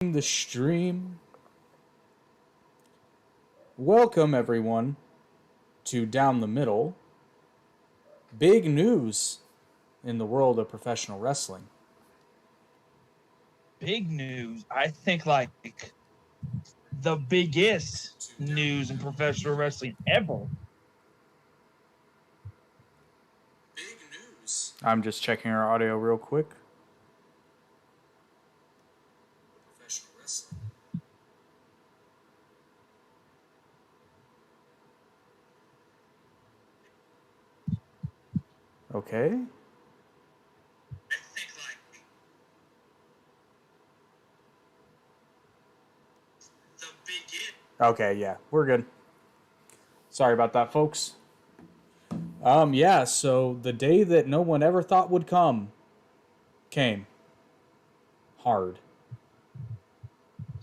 The stream. Welcome, everyone, to Down the Middle. Big news in the world of professional wrestling. Big news. I think like the biggest news in professional wrestling ever. Big news. I'm just checking our audio real quick. Professional wrestling. Okay. Okay, yeah, we're good. Sorry about that, folks. So the day that no one ever thought would come came. Hard.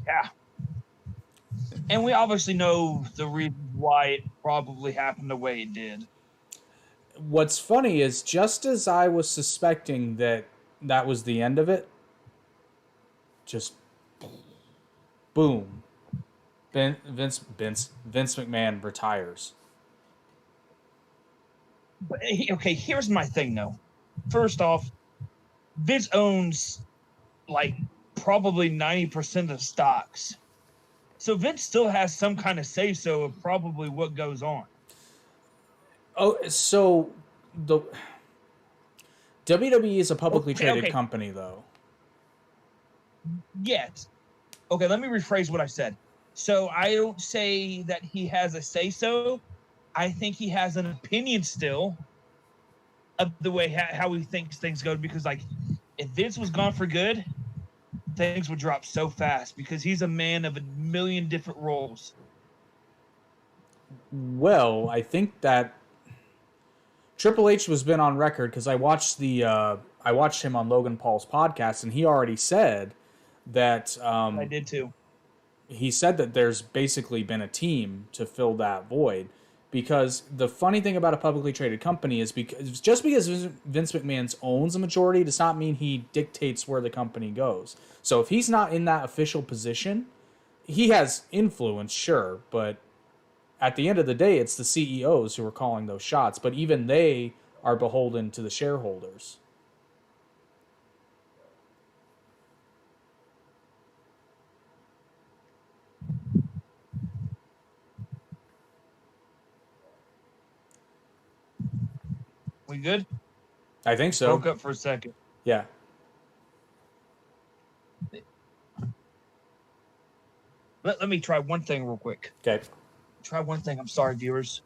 Yeah. And we obviously know the reason why it probably happened the way it did. What's funny is just as I was suspecting that was the end of it, just boom. Vince McMahon retires. But, okay, here's my thing though. First off, Vince owns like probably 90% of stocks. So Vince still has some kind of say-so of probably what goes on. Oh, so the WWE is a publicly traded company, though. Yes. Okay, let me rephrase what I said. So I don't say that he has a say-so. I think he has an opinion still of the way how he thinks things go. Because like, if Vince was gone for good, things would drop so fast because he's a man of a million different roles. Well, I think that Triple H was been on record because I watched him on Logan Paul's podcast, and he already said that I did too. He said that there's basically been a team to fill that void. Because the funny thing about a publicly traded company is because just because Vince McMahon owns a majority does not mean he dictates where the company goes. So if he's not in that official position, he has influence, sure, but at the end of the day, it's the CEOs who are calling those shots. But even they are beholden to the shareholders. We good? I think so. Broke up for a second. Yeah. Let me try one thing real quick. Okay. Try one thing. I'm sorry, viewers.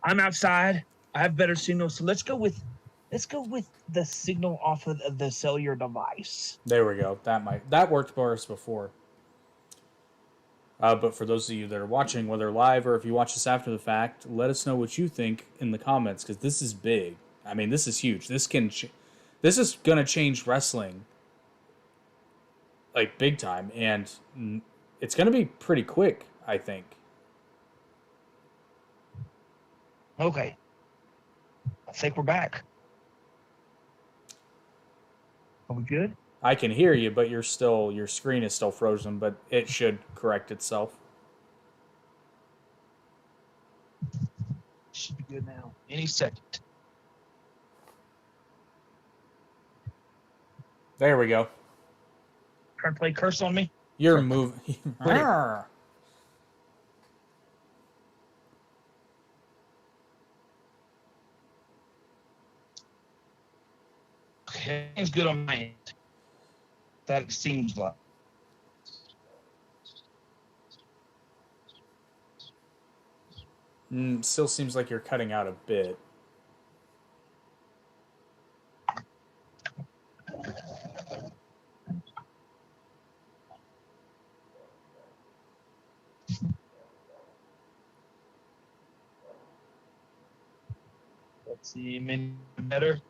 I'm outside. I have better signal, so let's go with the signal off of the cellular device. There we go. That worked for us before. But for those of you that are watching, whether live or if you watch this after the fact, let us know what you think in the comments because this is big. I mean, this is huge. This is gonna change wrestling like big time, and it's gonna be pretty quick, I think. Okay, I think we're back. Are we good? I can hear you, but your screen is still frozen, but it should correct itself. Should be good now. Any second. There we go. Trying to play curse on me? You're moving. Okay, it's good on my end. That seems like. Still seems like you're cutting out a bit. Let's see, maybe better.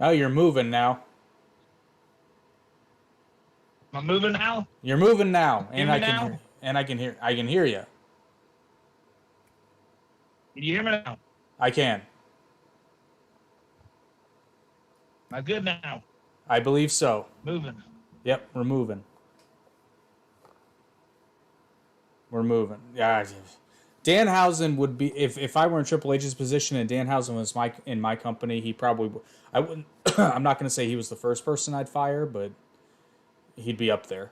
Oh, you're moving now. Am I moving now? You're moving now, and I can hear. And I can hear you. Can you hear me now? I can. Am I good now? I believe so. Moving. Yep, we're moving. We're moving. Yeah. Danhausen would be if I were in Triple H's position and Danhausen was in my company, he probably I wouldn't I'm not going to say he was the first person I'd fire, but he'd be up there.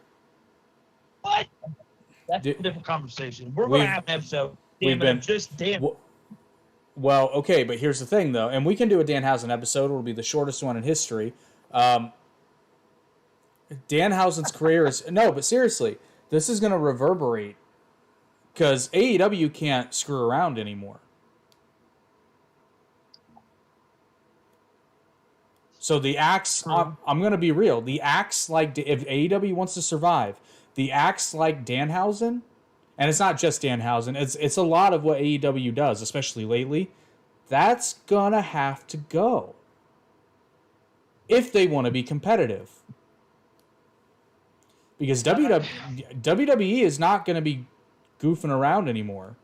What? That's a different conversation. We're going to have an episode. Damn. Well, okay, but here's the thing, though, and we can do a Danhausen episode. It'll be the shortest one in history. Danhausen's career is no, but seriously, this is going to reverberate because AEW can't screw around anymore. So the acts, I'm going to be real. The acts like if AEW wants to survive, the acts like Danhausen, and it's not just Danhausen, it's a lot of what AEW does, especially lately. That's gonna have to go if they want to be competitive. Because WWE is not going to be goofing around anymore.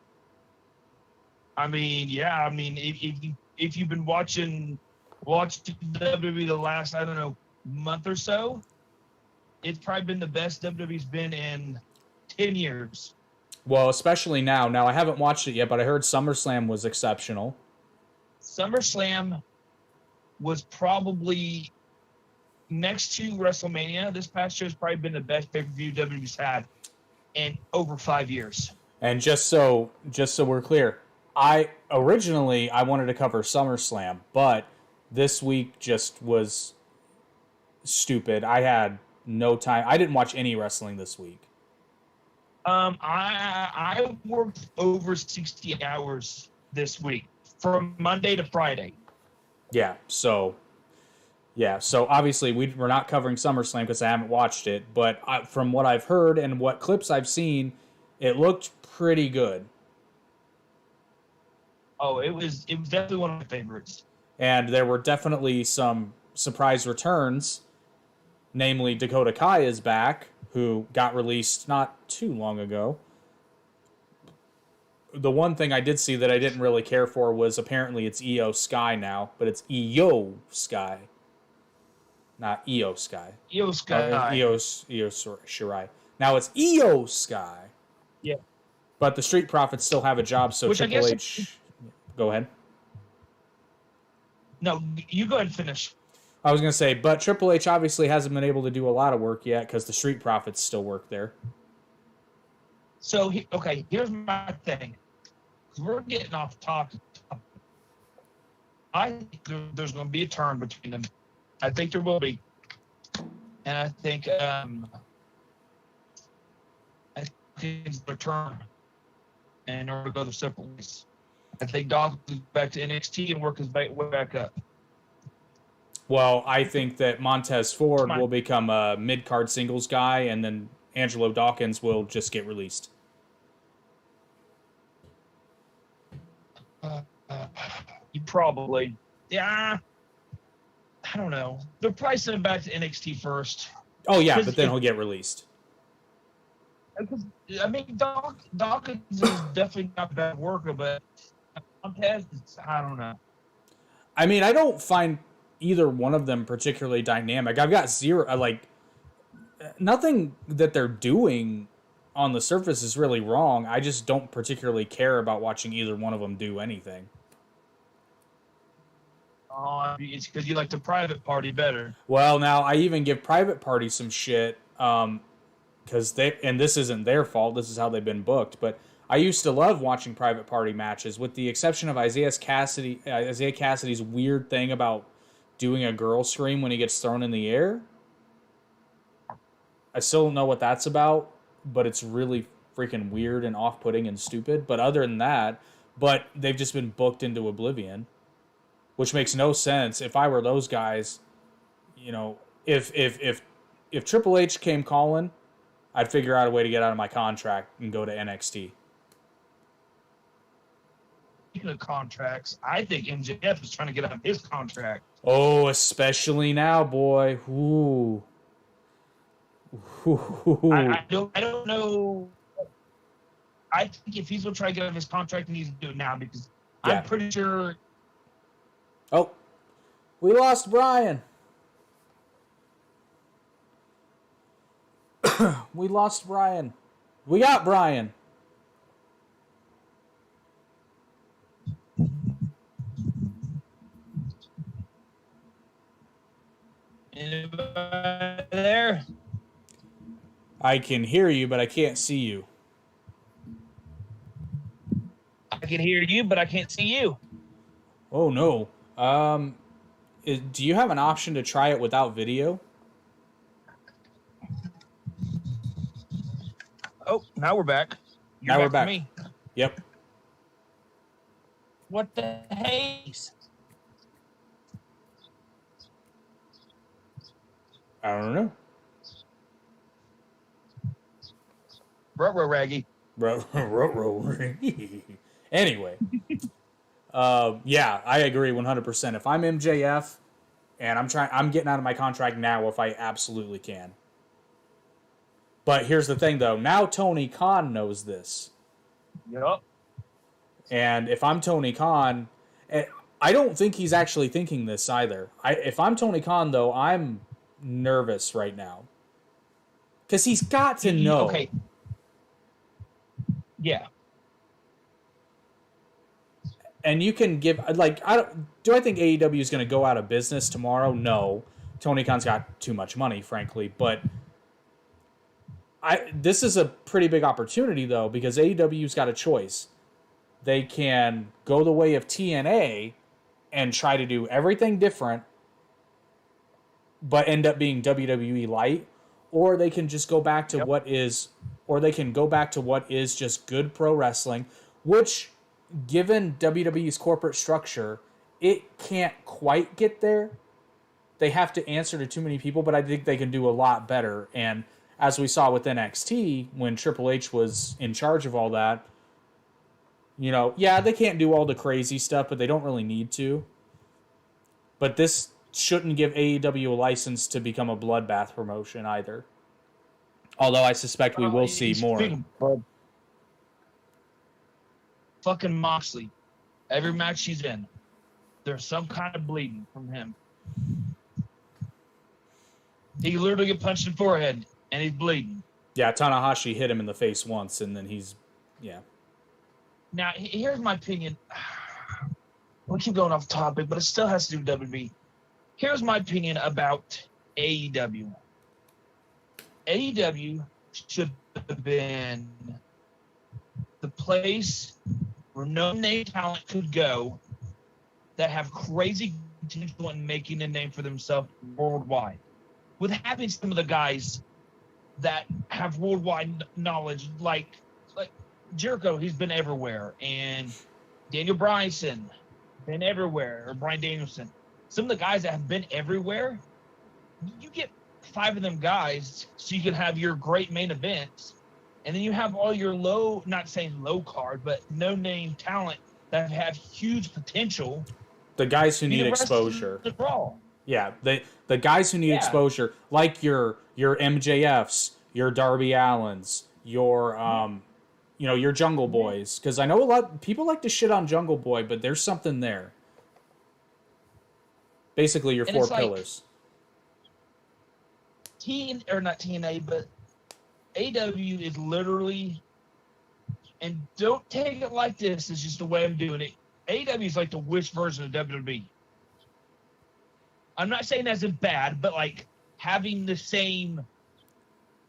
I mean, yeah. I mean, if you've been watching WWE the last, I don't know, month or so, it's probably been the best WWE's been in 10 years. Well, especially now. Now, I haven't watched it yet, but I heard SummerSlam was exceptional. SummerSlam was probably next to WrestleMania. This past year has probably been the best pay-per-view WWE's had in over 5 years. And just so we're clear, I wanted to cover SummerSlam, but this week just was stupid. I had no time. I didn't watch any wrestling this week. I worked over 60 hours this week from Monday to Friday. Yeah, so obviously we're not covering SummerSlam because I haven't watched it, but from what I've heard and what clips I've seen, it looked pretty good. Oh, it was definitely one of my favorites. And there were definitely some surprise returns, namely Dakota Kai is back, who got released not too long ago. The one thing I did see that I didn't really care for was apparently it's Io Sky now, but it's Io Sky. Not Io Sky. Io Sky. Io Shirai. Now it's Io Sky. Yeah. But the Street Profits still have a job, so which Triple H... Go ahead. No, you go ahead and finish. I was going to say, but Triple H obviously hasn't been able to do a lot of work yet because the Street Profits still work there. So, here's my thing. We're getting off topic. I think there's going to be a turn between them. I think there will be. And I think it's their turn in order to go the separate ways. I think Doc goes back to NXT and work his way back up. Well, I think that Montez Ford will become a mid-card singles guy, and then Angelo Dawkins will just get released. You probably. Yeah. I don't know. They're probably sending him back to NXT first. Oh, yeah, but then he'll get released. I mean, Dawkins is definitely not a bad worker, but Montez, I don't know. I mean, I don't find either one of them particularly dynamic. I've got nothing that they're doing on the surface is really wrong. I just don't particularly care about watching either one of them do anything. Oh, it's because you like the Private Party better. Well, now I even give Private Party some shit because this isn't their fault. This is how they've been booked. But I used to love watching Private Party matches, with the exception of Isaiah Cassidy's weird thing about doing a girl scream when he gets thrown in the air. I still don't know what that's about, but it's really freaking weird and off-putting and stupid. But other than that, they've just been booked into oblivion, which makes no sense. If I were those guys, if Triple H came calling, I'd figure out a way to get out of my contract and go to NXT. Speaking of contracts, I think MJF is trying to get out of his contract. Oh, especially now, boy. Ooh. I don't know. I think if he's going to try to get out of his contract, he needs to do it now because I'm pretty sure. Oh, we lost Brian. We lost Brian. We got Brian. Anybody there? I can hear you, but I can't see you. I can hear you, but I can't see you. Oh no. Do you have an option to try it without video? Oh, now we're back. Now we're back. To me. Yep. What the haze? I don't know. Ruh-roh, Raggy. Anyway. Yeah, I agree 100%. If I'm MJF and I'm getting out of my contract now if I absolutely can. But here's the thing, though. Now Tony Khan knows this. Yup. And if I'm Tony Khan, I don't think he's actually thinking this either. If I'm Tony Khan, though, I'm nervous right now. Because he's got to know. Okay. Yeah. And you can give, like, do I think AEW is going to go out of business tomorrow? No. Tony Khan's got too much money, frankly. But this is a pretty big opportunity, though, because AEW's got a choice. They can go the way of TNA and try to do everything different, but end up being WWE light, or they can just go back to what is just good pro wrestling, which, given WWE's corporate structure, it can't quite get there. They have to answer to too many people, but I think they can do a lot better. And as we saw with NXT, when Triple H was in charge of all that, you know, yeah, they can't do all the crazy stuff, but they don't really need to. But this shouldn't give AEW a license to become a bloodbath promotion either. Although I suspect we will see more. Fucking Moxley. Every match he's in, there's some kind of bleeding from him. He literally get punched in the forehead, and he's bleeding. Yeah, Tanahashi hit him in the face once, and then yeah. Now, here's my opinion. We'll keep going off topic, but it still has to do with WWE. Here's my opinion about AEW. AEW should have been the place where no-name talent could go that have crazy potential in making a name for themselves worldwide. With having some of the guys that have worldwide knowledge, like Jericho, he's been everywhere, and Daniel Bryson, been everywhere, or Bryan Danielson. Some of the guys that have been everywhere, you get 5 of them guys so you can have your great main events, and then you have all your not saying low card, but no-name talent that have huge potential. The guys who need exposure. Yeah, the guys who need exposure, like your MJFs, your Darby Allins, your your Jungle Boys, because I know a lot of people like to shit on Jungle Boy, but there's something there. Basically, your 4 pillars. Not TNA, but AW is literally, and don't take it like this, it's just the way I'm doing it. AW is like the Wish version of WWE. I'm not saying that's bad, but like having the same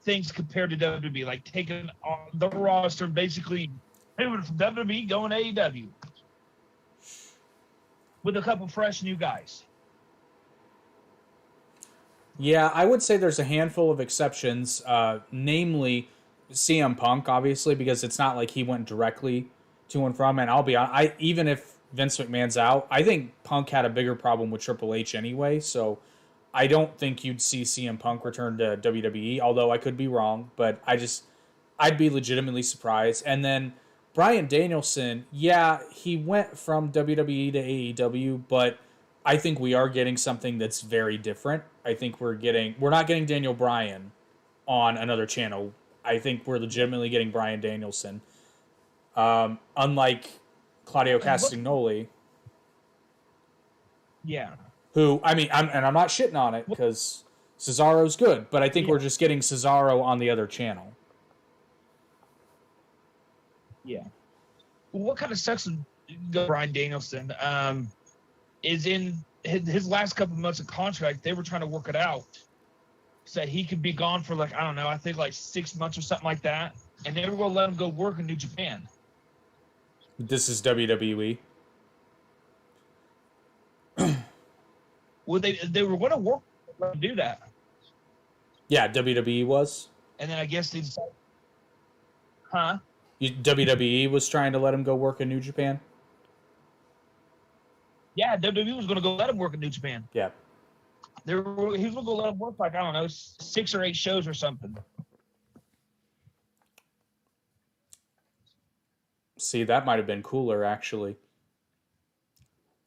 things compared to WWE, like taking the roster and basically moving from WWE going to AEW with a couple fresh new guys. Yeah, I would say there's a handful of exceptions, namely CM Punk, obviously, because it's not like he went directly to and from. And I'll be honest, even if Vince McMahon's out, I think Punk had a bigger problem with Triple H anyway, so I don't think you'd see CM Punk return to WWE, although I could be wrong, but I'd be legitimately surprised. And then Bryan Danielson, yeah, he went from WWE to AEW, but I think we are getting something that's very different. I think we're not getting Daniel Bryan on another channel. I think we're legitimately getting Bryan Danielson. Unlike Claudio Castagnoli. Yeah. Who, I mean, I'm not shitting on it because Cesaro's good, but I think we're just getting Cesaro on the other channel. Yeah. Well, what kind of sucks with Bryan Danielson is in his last couple of months of contract, they were trying to work it out so he could be gone for like, I don't know, I think like 6 months or something like that. And they were going to let him go work in New Japan. This is WWE. Well, they were going to work to do that. Yeah, WWE was. And then I guess they decided, WWE was trying to let him go work in New Japan? Yeah, WWE was going to go let him work in New Japan. Yeah. He was going to go let him work like, I don't know, 6 or 8 shows or something. See, that might have been cooler, actually.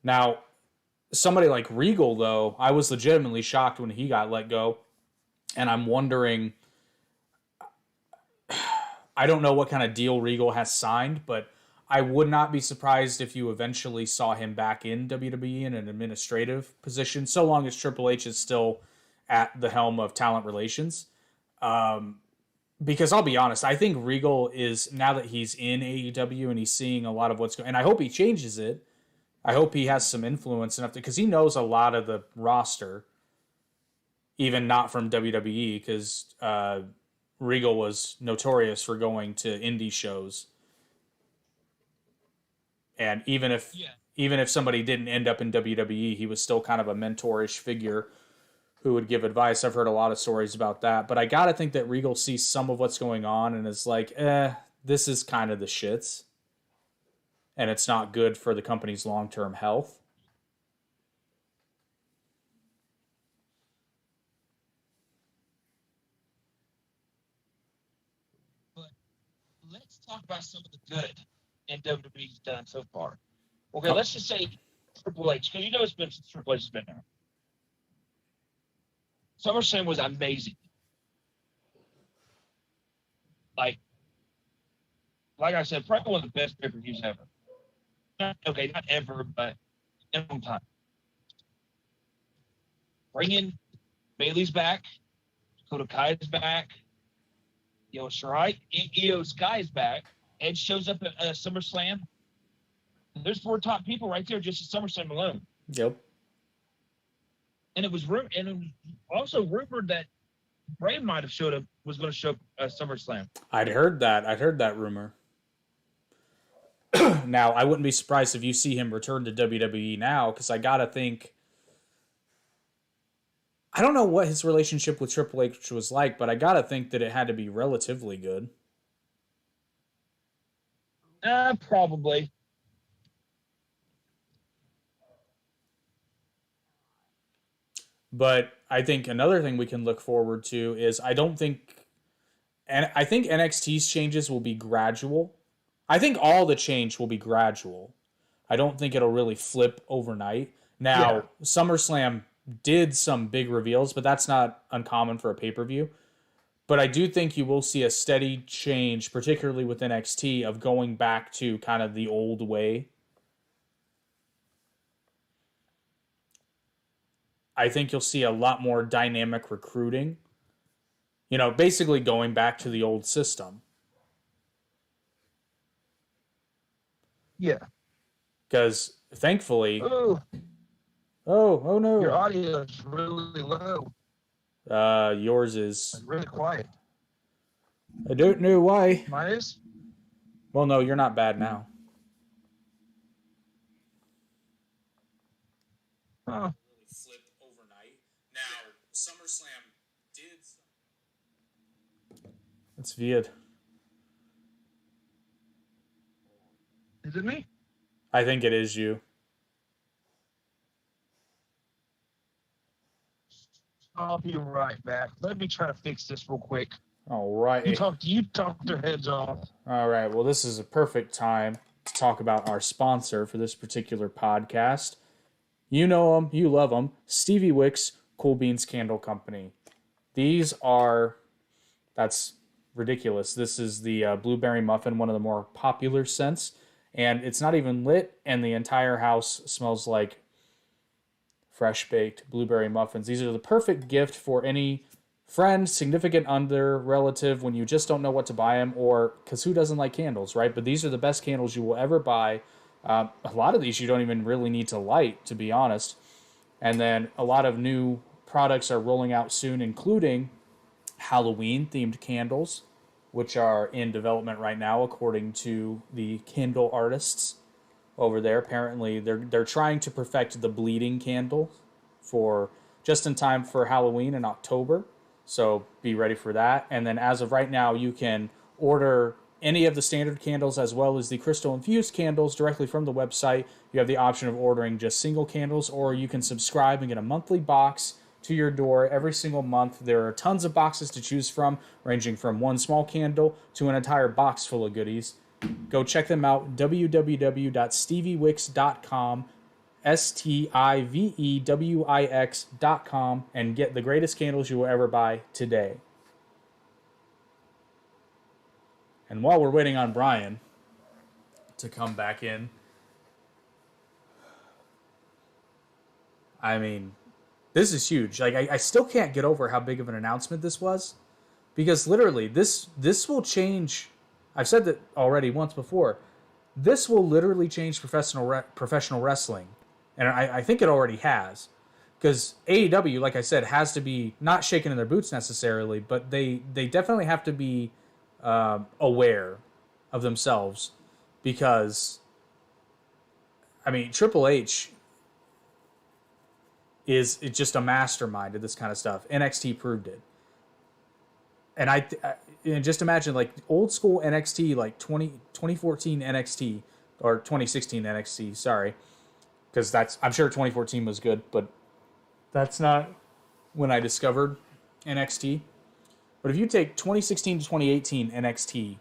Now, somebody like Regal, though, I was legitimately shocked when he got let go. And I'm wondering, I don't know what kind of deal Regal has signed, but I would not be surprised if you eventually saw him back in WWE in an administrative position, so long as Triple H is still at the helm of talent relations. Because I'll be honest, I think Regal is, now that he's in AEW and he's seeing a lot of what's going on, and I hope he changes it. I hope he has some influence enough because he knows a lot of the roster, even not from WWE, because Regal was notorious for going to indie shows. And even if somebody didn't end up in WWE, he was still kind of a mentorish figure who would give advice. I've heard a lot of stories about that. But I got to think that Regal sees some of what's going on and is like, this is kind of the shits. And it's not good for the company's long-term health. But let's talk about some of the good in WWE's done so far. Okay, let's just say Triple H, because you know it's been since Triple H has been there. SummerSlam was amazing. Like I said, probably one of the best pay-per-views ever. Not ever, but in a long time. Bringing Bailey's back, Dakota Kai's back, Io Sky's back. Edge shows up at SummerSlam. There's 4 top people right there just at SummerSlam alone. Yep. And it was also rumored that Bray might have was going to show up at SummerSlam. I'd heard that rumor. Now, I wouldn't be surprised if you see him return to WWE now, because I gotta think, I don't know what his relationship with Triple H was like, but I gotta think that it had to be relatively good. Probably. But I think another thing we can look forward to is I think NXT's changes will be gradual. I think all the change will be gradual. I don't think it'll really flip overnight. Now, SummerSlam did some big reveals, but that's not uncommon for a pay-per-view. But I do think you will see a steady change, particularly with NXT, of going back to kind of the old way. I think you'll see a lot more dynamic recruiting. You know, basically going back to the old system. Yeah. Because thankfully... Oh no. Your audio is really low. Yours is... really quiet. I don't know why. Mine is? Well, no, you're not bad now. Huh. Flip overnight. Now, SummerSlam did... It's weird. Is it me? I think it is you. I'll be right back. Let me try to fix this real quick. All right. You talk their heads off. All right. Well, this is a perfect time to talk about our sponsor for this particular podcast. You know them. You love them. Stevie Wicks Cool Beans Candle Company. These are... That's ridiculous. This is the Blueberry Muffin, one of the more popular scents. And it's not even lit, and the entire house smells like fresh baked blueberry muffins. These are the perfect gift for any friend, significant other, relative when you just don't know what to buy them, or because who doesn't like candles, right? But these are the best candles you will ever buy. A lot of these you don't even really need to light, to be honest. And then a lot of new products are rolling out soon, including Halloween themed candles, which are in development right now, according to the candle artists over there. Apparently, they're trying to perfect the bleeding candle for just in time for Halloween in October. So be ready for that. And then as of right now, you can order any of the standard candles as well as the crystal infused candles directly from the website. You have the option of ordering just single candles, or you can subscribe and get a monthly box to your door every single month. There are tons of boxes to choose from, ranging from one small candle to an entire box full of goodies. Go check them out, www.steviewix.com, STIVEWIX.com, and get the greatest candles you will ever buy today. And while we're waiting on Brian to come back in, I mean, this is huge. Like, I still can't get over how big of an announcement this was, because literally this will change. I've said that already once before. This will literally change professional wrestling, and I think it already has, because AEW, like I said, has to be not shaking in their boots necessarily, but they definitely have to be aware of themselves, because I mean Triple H is just a mastermind of this kind of stuff. NXT proved it. And just imagine like old school NXT, like 2014 NXT or 2016 NXT, sorry. Because I'm sure 2014 was good, but that's not when I discovered NXT. But if you take 2016 to 2018 NXT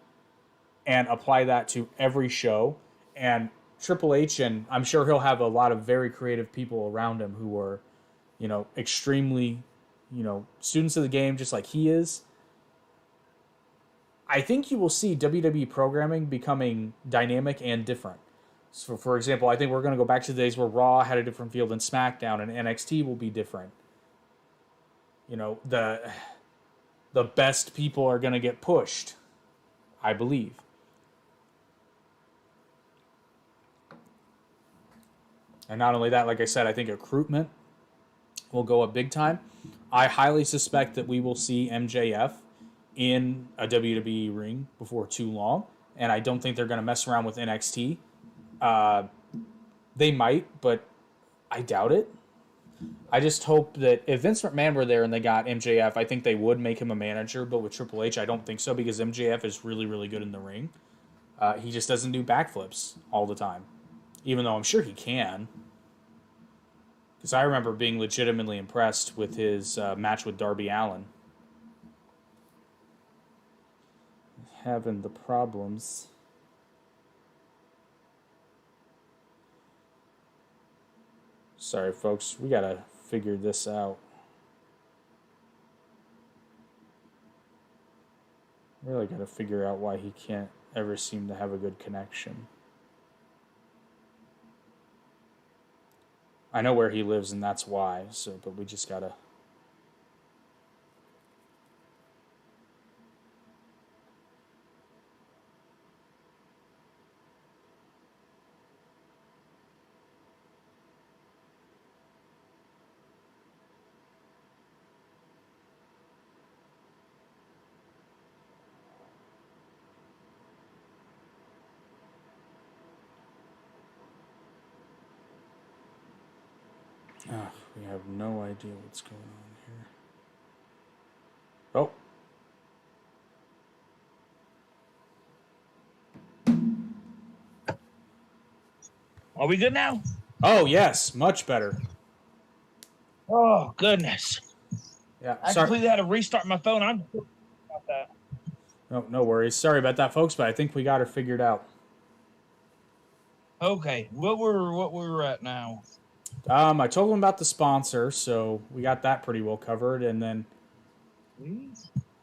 and apply that to every show, and Triple H, and I'm sure he'll have a lot of very creative people around him who are, extremely, students of the game just like he is. I think you will see WWE programming becoming dynamic and different. So, for example, I think we're going to go back to the days where Raw had a different feel than SmackDown, and NXT will be different. The best people are going to get pushed, I believe. And not only that, like I said, I think recruitment will go up big time. I highly suspect that we will see MJF in a WWE ring before too long, and I don't think they're going to mess around with NXT. They might, but I doubt it. I just hope that if Vince McMahon were there and they got MJF, I think they would make him a manager, but with Triple H, I don't think so, because MJF is really, really good in the ring. He just doesn't do backflips all the time, even though I'm sure he can. Because I remember being legitimately impressed with his match with Darby Allin. Having the problems. Sorry, folks. We gotta figure this out. Really gotta figure out why he can't ever seem to have a good connection. I know where he lives, and that's why. But we just gotta. We have no idea what's going on here. Are we good now? Oh, yes. Much better. Oh, goodness. Yeah, I completely had to restart my phone. I'm about that. No worries. Sorry about that, folks, but I think we got it figured out. Okay, what we're at now? I told them about the sponsor, so we got that pretty well covered, and then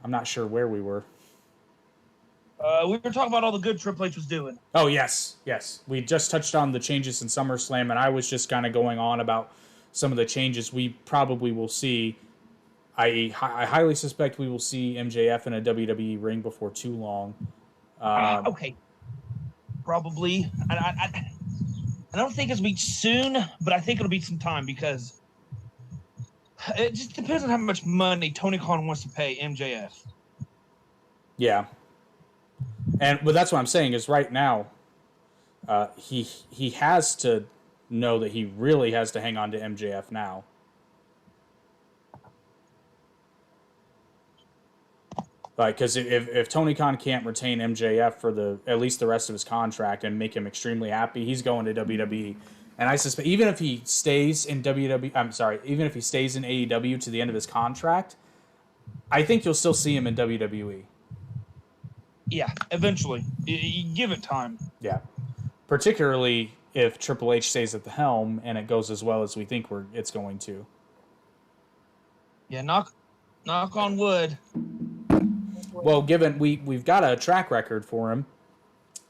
I'm not sure where we were. We were talking about all the good Triple H was doing. Oh, yes. We just touched on the changes in SummerSlam, and I was just kind of going on about some of the changes we probably will see. I highly suspect we will see MJF in a WWE ring before too long. Okay, probably. I don't think it'll be soon, but I think it'll be some time because it just depends on how much money Tony Khan wants to pay MJF. Yeah, but that's what I'm saying is right now, he has to know that he really has to hang on to MJF now. Like, because if Tony Khan can't retain MJF for at least the rest of his contract and make him extremely happy, he's going to WWE. And I suspect even if he stays in even if he stays in AEW to the end of his contract, I think you'll still see him in WWE. Yeah, eventually. You give it time. Yeah, particularly if Triple H stays at the helm and it goes as well as we think it's going to. Yeah, knock on wood. Well, given we've got a track record for him,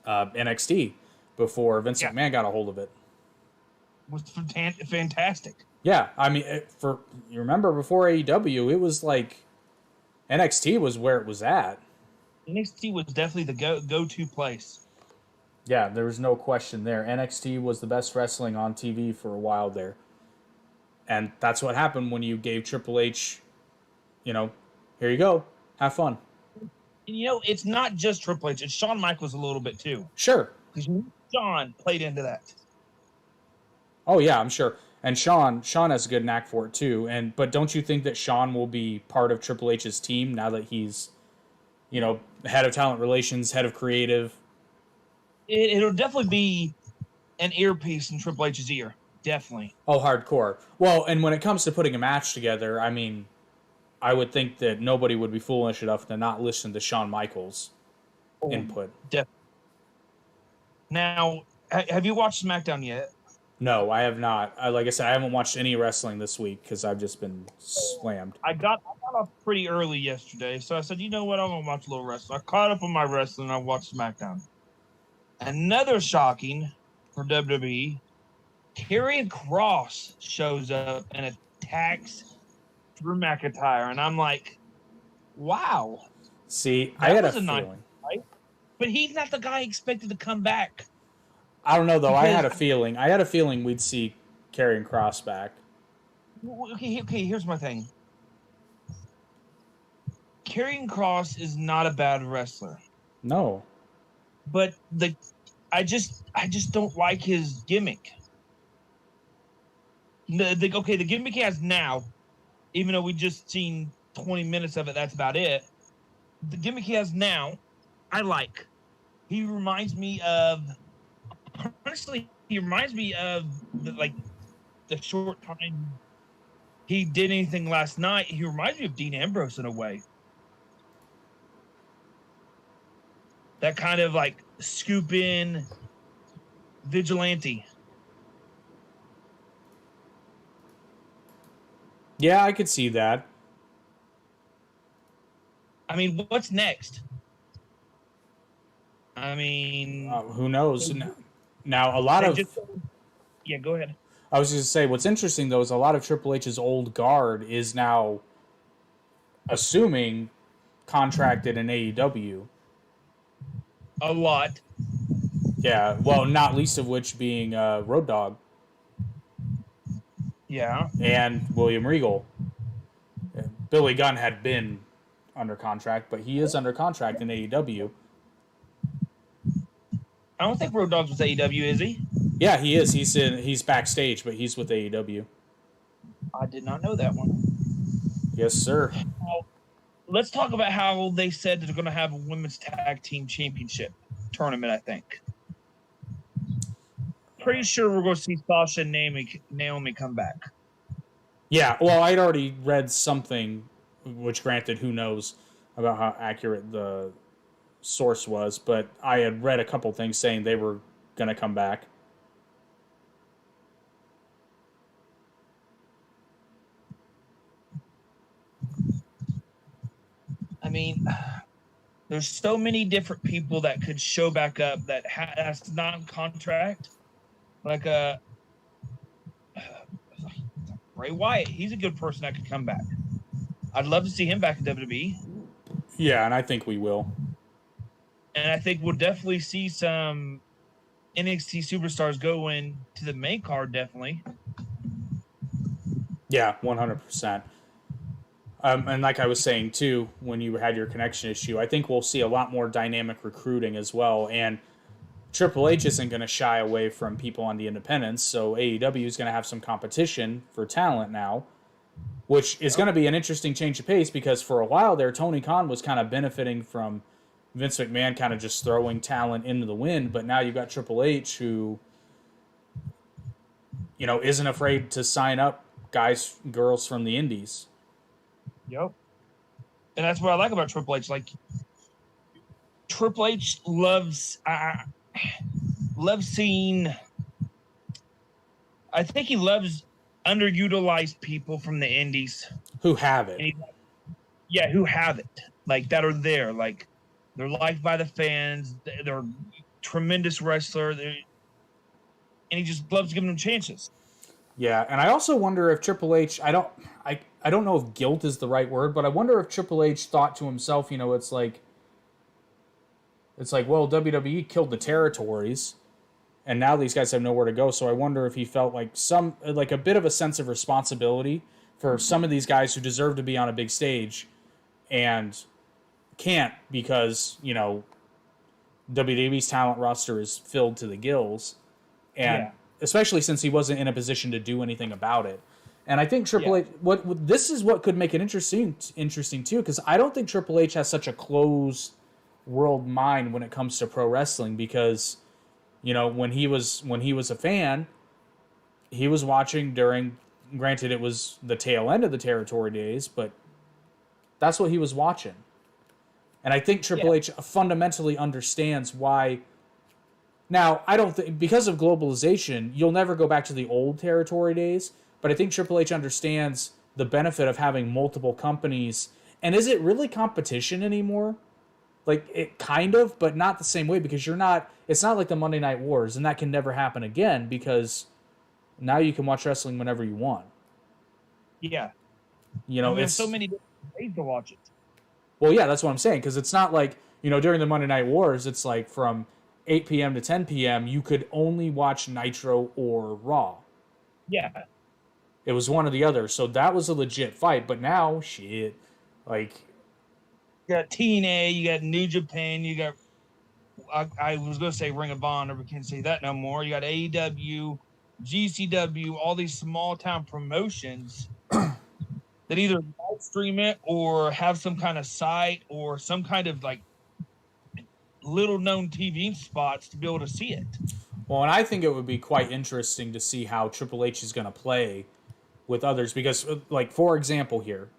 NXT, before Vince McMahon got a hold of it. Was fantastic. Yeah, I mean, you remember before AEW, it was like NXT was where it was at. NXT was definitely the go-to place. Yeah, there was no question there. NXT was the best wrestling on TV for a while there. And that's what happened when you gave Triple H, here you go, have fun. It's not just Triple H. It's Shawn Michaels a little bit too. Sure. Because Shawn played into that. Oh, yeah, I'm sure. And Shawn has a good knack for it too. But don't you think that Shawn will be part of Triple H's team now that he's, head of talent relations, head of creative? It'll definitely be an earpiece in Triple H's ear. Definitely. Oh, hardcore. Well, and when it comes to putting a match together, I mean, I would think that nobody would be foolish enough to not listen to Shawn Michaels' input. Definitely. Now, have you watched SmackDown yet? No, I have not. Like I said, I haven't watched any wrestling this week because I've just been slammed. I got up pretty early yesterday, so I said, you know what, I'm going to watch a little wrestling. I caught up on my wrestling, and I watched SmackDown. Another shocking for WWE, Karrion Kross shows up and attacks Drew McIntyre, and I'm like, wow. See, I had a feeling. Nice fight, but he's not the guy expected to come back. I don't know, though. I had a feeling we'd see Karrion Kross back. Okay, here's my thing. Karrion Kross is not a bad wrestler. No. But I just don't like his gimmick. The gimmick he has now, even though we just seen 20 minutes of it, that's about it. The gimmick he has now, I like. He reminds me of the short time he did anything last night. He reminds me of Dean Ambrose in a way. That kind of like scoop in vigilante. Yeah, I could see that. I mean, what's next? I mean, who knows? Now, a lot of... Yeah, go ahead. I was just going to say, what's interesting, though, is a lot of Triple H's old guard is now assuming contracted in AEW. A lot. Yeah, well, not least of which being Road Dogg. Yeah. And William Regal. Billy Gunn had been under contract, but he is under contract in AEW. I don't think Road Dogg's with AEW, is he? Yeah, he is. He's backstage, but he's with AEW. I did not know that one. Yes, sir. Well, let's talk about how they said they're going to have a women's tag team championship tournament, I think. Pretty sure we're going to see Sasha and Naomi come back. Yeah, well, I'd already read something, which granted, who knows about how accurate the source was, but I had read a couple things saying they were going to come back. I mean, there's so many different people that could show back up that has non-contract. Like Bray Wyatt, he's a good person that could come back. I'd love to see him back in WWE. Yeah, and I think we will. And I think we'll definitely see some NXT superstars go in to the main card, definitely. Yeah, 100%. And like I was saying, too, when you had your connection issue, I think we'll see a lot more dynamic recruiting as well. And Triple H isn't going to shy away from people on the independents, so AEW is going to have some competition for talent now, which is going to be an interesting change of pace because for a while there, Tony Khan was kind of benefiting from Vince McMahon kind of just throwing talent into the wind, but now you've got Triple H who, isn't afraid to sign up guys, girls from the indies. Yep. And that's what I like about Triple H. Like, Triple H loves seeing. I think he loves underutilized people from the indies who have it. Who have it, like that are there, like they're liked by the fans. They're tremendous wrestler, and he just loves giving them chances. Yeah, and I also wonder if Triple H. I don't know if guilt is the right word, but I wonder if Triple H thought to himself, it's like, well, WWE killed the territories, and now these guys have nowhere to go. So I wonder if he felt like a bit of a sense of responsibility for some of these guys who deserve to be on a big stage and can't because, WWE's talent roster is filled to the gills. And especially since he wasn't in a position to do anything about it. And I think Triple H, this is what could make it interesting too, because I don't think Triple H has such a closed world mind when it comes to pro wrestling, because when he was a fan, he was watching during, granted it was the tail end of the territory days, but that's what he was watching. And I think Triple H fundamentally understands why. Now, I don't think, because of globalization, you'll never go back to the old territory days, but I think Triple H understands the benefit of having multiple companies. And is it really competition anymore? Like, it kind of, but not the same way, because it's not like the Monday Night Wars, and that can never happen again, because now you can watch wrestling whenever you want. Yeah. There's so many ways to watch it. Well, yeah, that's what I'm saying, because it's not like, during the Monday Night Wars, it's like from 8 p.m. to 10 p.m., you could only watch Nitro or Raw. Yeah. It was one or the other, so that was a legit fight. But now, shit, like... You got TNA, you got New Japan, you got... I was going to say Ring of Honor, but can't say that no more. You got AEW, GCW, all these small-town promotions that either live stream it or have some kind of site or some kind of, like, little-known TV spots to be able to see it. Well, and I think it would be quite interesting to see how Triple H is going to play with others, because, like, for example here,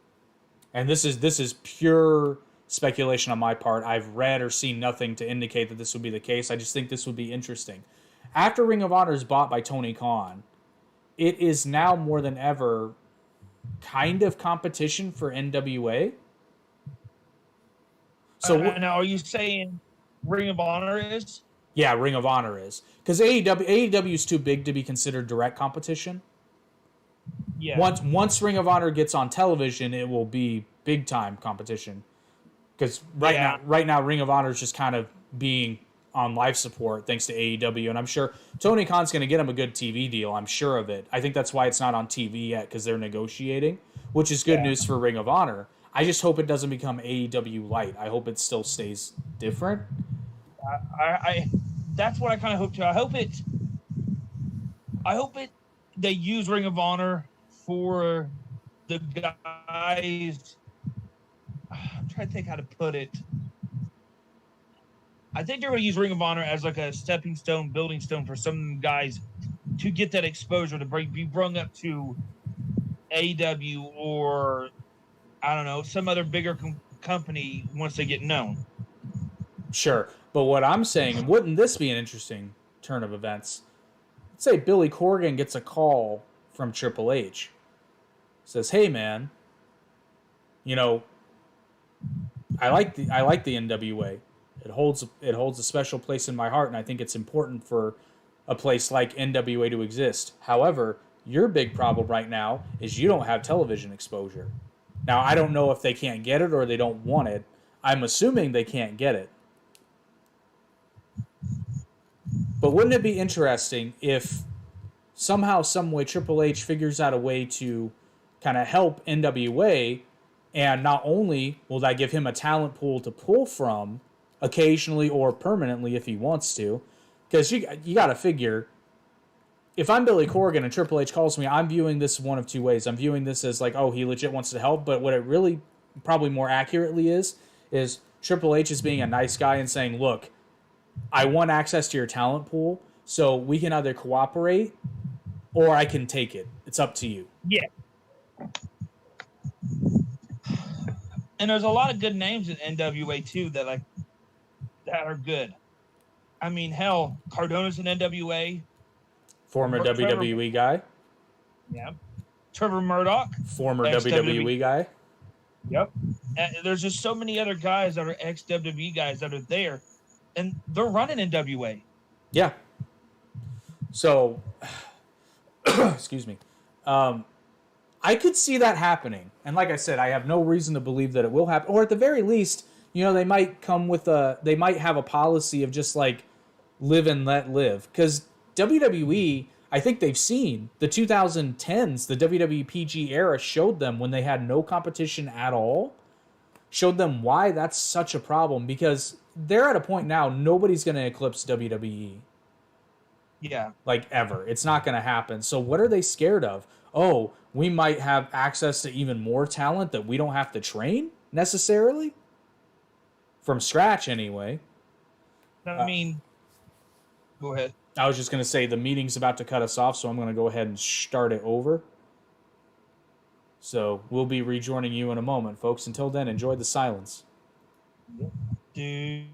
and this is pure speculation on my part. I've read or seen nothing to indicate that this would be the case. I just think this would be interesting. After Ring of Honor is bought by Tony Khan, it is now more than ever kind of competition for NWA. So now, are you saying Ring of Honor is? Yeah, Ring of Honor is. Because AEW is too big to be considered direct competition. Yeah. Once Ring of Honor gets on television, it will be big time competition. Because right now, Ring of Honor is just kind of being on life support thanks to AEW, and I'm sure Tony Khan's going to get him a good TV deal. I'm sure of it. I think that's why it's not on TV yet, because they're negotiating, which is good news for Ring of Honor. I just hope it doesn't become AEW light. I hope it still stays different. That's what I kind of hope too. I hope it. They use Ring of Honor for the guys. I'm trying to think how to put it. I think they're going to use Ring of Honor as like a stepping stone, building stone for some guys to get that exposure to be brung up to AEW or I don't know, some other bigger company once they get known. Sure. But what I'm saying, wouldn't this be an interesting turn of events? Let's say Billy Corgan gets a call from Triple H. Says, "Hey man, I like the NWA. It holds a special place in my heart, and I think it's important for a place like NWA to exist. However, Your big problem right now is you don't have television exposure. Now, I don't know if they can't get it or they don't want it. I'm assuming they can't get it. But wouldn't it be interesting if somehow, some way, Triple H figures out a way to kind of help NWA, and not only will that give him a talent pool to pull from occasionally or permanently if he wants to, because you got to figure, if I'm Billy Corgan and Triple H calls me, I'm viewing this one of two ways. I'm viewing this as like, oh, he legit wants to help, but what it really probably more accurately is Triple H is being a nice guy and saying, look, I want access to your talent pool, so we can either cooperate or I can take it. It's up to you. Yeah. And there's a lot of good names in NWA too that are good. I mean, hell, Cardona's an NWA. Former WWE guy. Yeah. Trevor Murdoch. Former WWE guy. Yep. And there's just so many other guys that are ex-WWE guys that are there, and they're running NWA. Yeah. So, excuse me. I could see that happening. And like I said, I have no reason to believe that it will happen. Or at the very least, they might they might have a policy of just like live and let live. Because WWE, I think they've seen the 2010s, the WWE PG era showed them when they had no competition at all, showed them why that's such a problem, because they're at a point now, nobody's going to eclipse WWE. Yeah. Like ever. It's not going to happen. So what are they scared of? Oh, we might have access to even more talent that we don't have to train necessarily? From scratch anyway. I mean, go ahead. I was just going to say the meeting's about to cut us off, so I'm going to go ahead and start it over. So we'll be rejoining you in a moment, folks. Until then, enjoy the silence. Dude.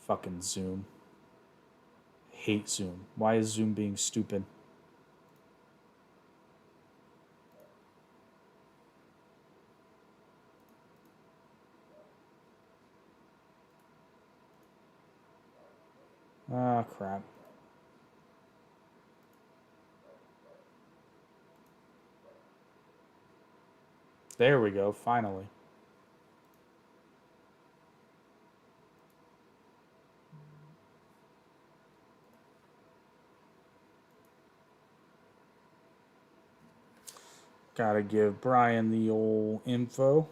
Fucking Zoom. Hate Zoom. Why is Zoom being stupid? Ah, crap. There we go, finally. Gotta give Brian the old info.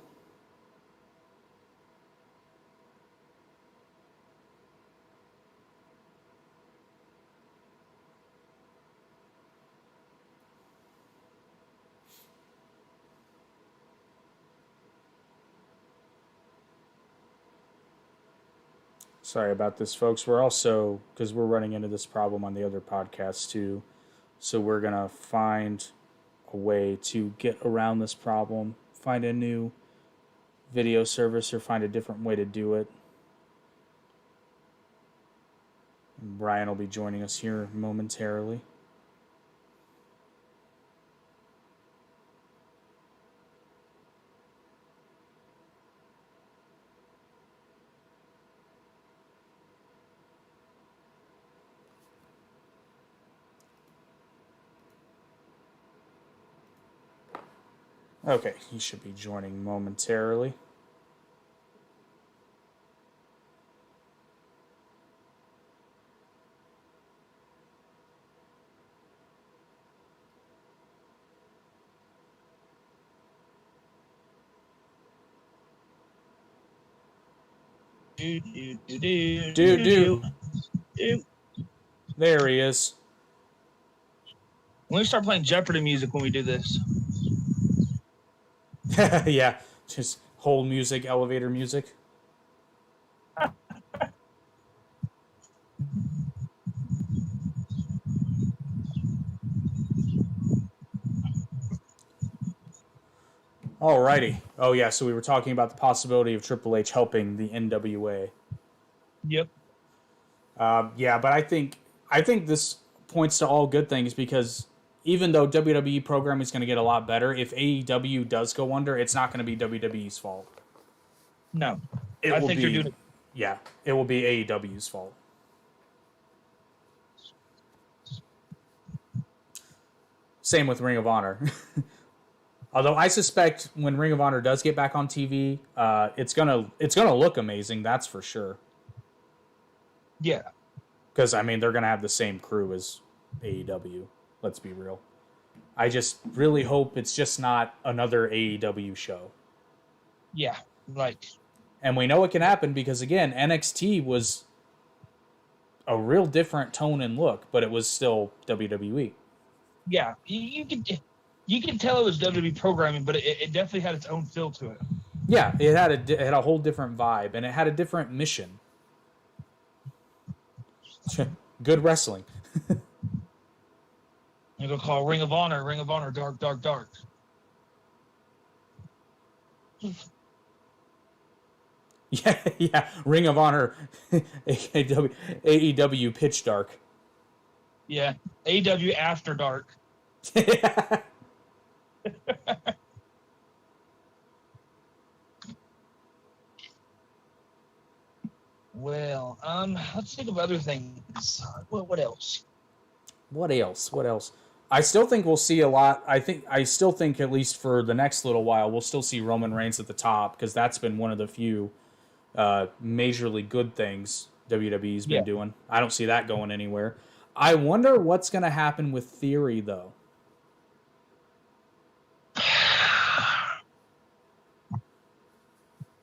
Sorry about this, folks. We're also, because we're running into this problem on the other podcast too, so we're going to find a way to get around this problem, find a new video service or find a different way to do it. And Brian will be joining us here momentarily. Okay, he should be joining momentarily. Do. There he is. Let me start playing Jeopardy music when we do this. Yeah, just hold music, elevator music. Alrighty. Oh yeah, so we were talking about the possibility of Triple H helping the NWA. Yep. Yeah, but I think this points to all good things, because even though WWE programming is going to get a lot better, if AEW does go under, it's not going to be WWE's fault. No, It I will think be, they're doing it. Yeah, it will be AEW's fault. Same with Ring of Honor. Although I suspect when Ring of Honor does get back on TV, it's gonna look amazing. That's for sure. Yeah, Because I mean they're gonna have the same crew as AEW. Let's be real. I just really hope it's just not another AEW show. yeah, like. And we know it can happen because again, NXT was a real different tone and look, but it was still WWE. Yeah, you can tell it was WWE programming, but it definitely had its own feel to it. Yeah, it had a whole different vibe, and it had a different mission. Good wrestling. You're gonna call Ring of Honor, Dark, Dark, Dark. Yeah. Ring of Honor, AEW Pitch Dark. Yeah, AEW After Dark. Well, let's think of other things. What else? What else? I still think we'll see a lot. I still think at least for the next little while we'll still see Roman Reigns at the top because that's been one of the few majorly good things WWE's been doing. I don't see that going anywhere. I wonder what's going to happen with Theory though.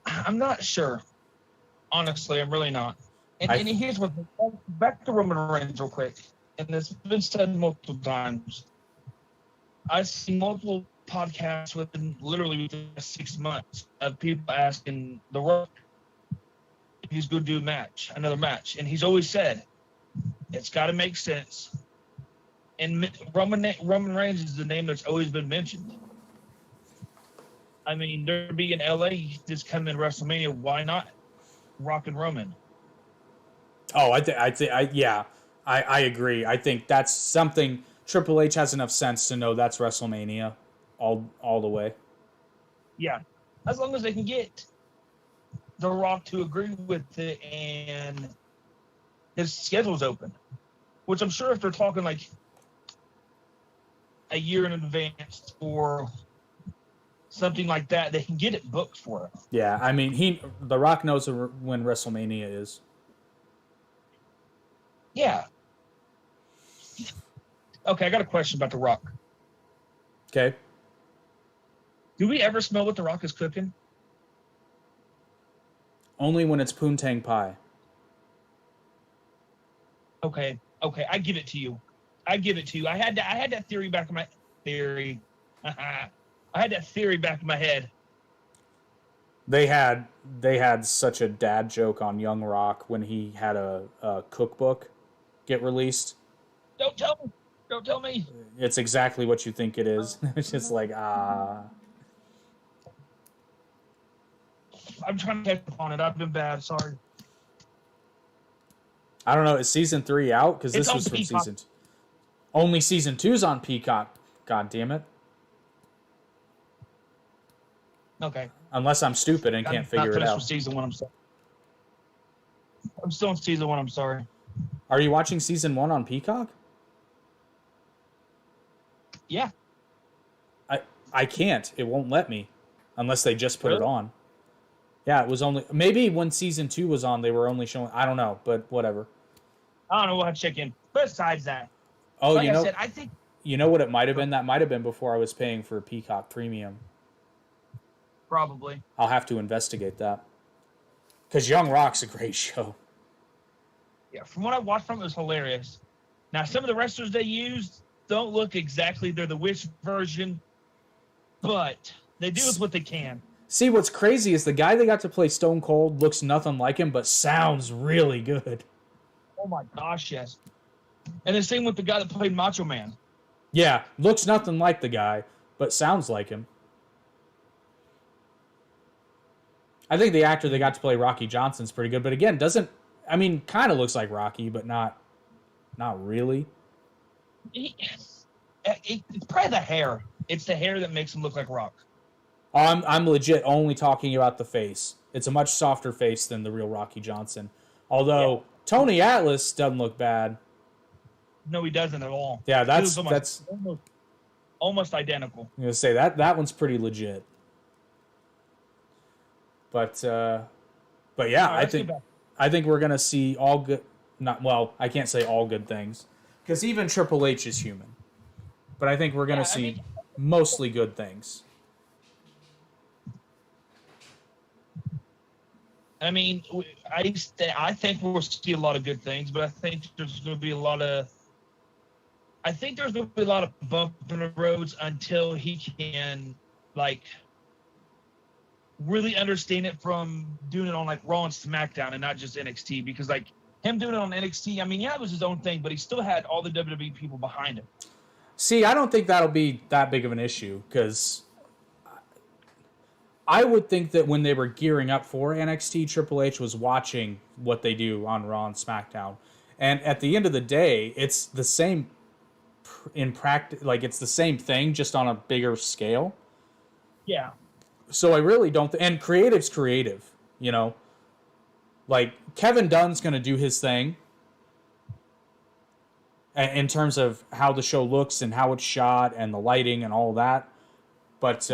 I'm not sure. Honestly, I'm really not. And here's what. Back to Roman Reigns real quick. And it's been said multiple times. I see multiple podcasts within literally 6 months of people asking The Rock if he's going to do another match. And he's always said, it's got to make sense. And Roman Reigns is the name that's always been mentioned. I mean, they're being in LA, just come in WrestleMania. Why not Rock and Roman? Oh, I agree. I think that's something Triple H has enough sense to know that's WrestleMania all the way. Yeah, as long as they can get The Rock to agree with it and his schedule's open, which I'm sure if they're talking like a year in advance or something like that, they can get it booked for him. Yeah, I mean, The Rock knows when WrestleMania is. Yeah. Okay, I got a question about The Rock. Okay. Do we ever smell what The Rock is cooking? Only when it's poontang pie. Okay, I give it to you. I had that theory back in my theory. I had that theory back in my head. They had such a dad joke on Young Rock when he had a cookbook get released. Don't tell me. It's exactly what you think it is. It's just like I'm trying to catch up on it. I've been bad. Sorry. I don't know. Is season 3 out? Because this was from Peacock. season 2. Only season 2's on Peacock. God damn it. Okay. Unless I'm stupid and can't figure it out. With season 1. I'm still in season 1. I'm sorry. Are you watching season 1 on Peacock? Yeah. I can't. It won't let me unless they just put it Really? on. Yeah, it was only maybe when season 2 was on, they were only showing. I don't know, but whatever. I don't know. We'll have to check in. Besides that, Oh, like you know, I said, I think you know what it might have been. That might have been before I was paying for Peacock Premium. probably. I'll have to investigate that. Because Young Rock's a great show. Yeah, from what I watched from it was hilarious. Now, some of the wrestlers they used don't look exactly. They're the Wish version, but they do with what they can. See, what's crazy is the guy they got to play Stone Cold looks nothing like him, but sounds really good. Oh my gosh, yes. And the same with the guy that played Macho Man. Yeah, looks nothing like the guy, but sounds like him. I think the actor they got to play Rocky Johnson's pretty good, but again, kind of looks like Rocky, but not really. It's probably the hair. It's the hair that makes him look like Rock. I'm legit only talking about the face. It's a much softer face than the real Rocky Johnson. Although Tony Atlas doesn't look bad. No, he doesn't at all. Yeah, that's almost identical. I'm gonna say that one's pretty legit. But yeah, right, I think we're gonna see all good. I can't say all good things because even Triple H is human. But I think we're gonna see mostly good things. I mean, I think we'll see a lot of good things, but I think there's going to be a lot of bump in the roads until he can really understand it from doing it on Raw and SmackDown and not just NXT. Because him doing it on NXT, I mean, it was his own thing, but he still had all the WWE people behind him. See, I don't think that'll be that big of an issue because I would think that when they were gearing up for NXT, Triple H was watching what they do on Raw and SmackDown. And at the end of the day, it's the same in practice. It's the same thing, just on a bigger scale. Yeah. So I really don't... and creative's creative, Kevin Dunn's going to do his thing in terms of how the show looks and how it's shot and the lighting and all that. But...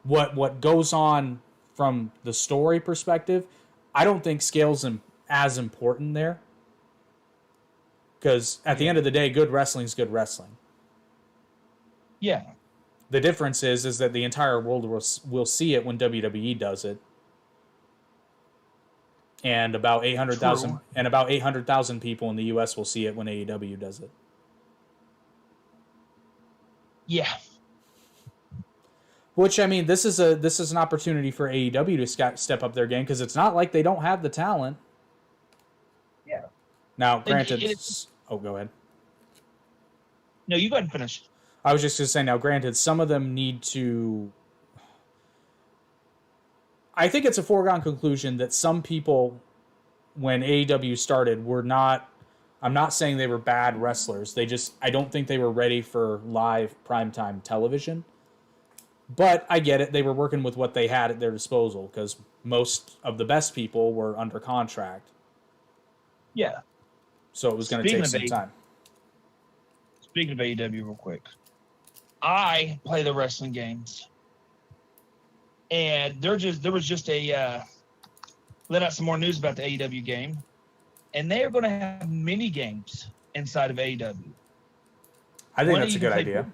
What goes on from the story perspective, I don't think scale's as important there. Because at the end of the day, good wrestling is good wrestling. Yeah. The difference is that the entire world will see it when WWE does it. And about 800,000 people in the US will see it when AEW does it. Yeah. Which, I mean, this is an opportunity for AEW to step up their game because it's not like they don't have the talent. Yeah. Now, granted... go ahead. No, you go ahead and finish. I was just going to say, now, granted, some of them need to... I think it's a foregone conclusion that some people, when AEW started, were not... I'm not saying they were bad wrestlers. I don't think they were ready for live primetime television. But I get it. They were working with what they had at their disposal because most of the best people were under contract. Yeah. So it was going to take some time. Speaking of AEW real quick, I play the wrestling games. And there was just let out some more news about the AEW game. And they are going to have mini games inside of AEW. I think that's a good idea.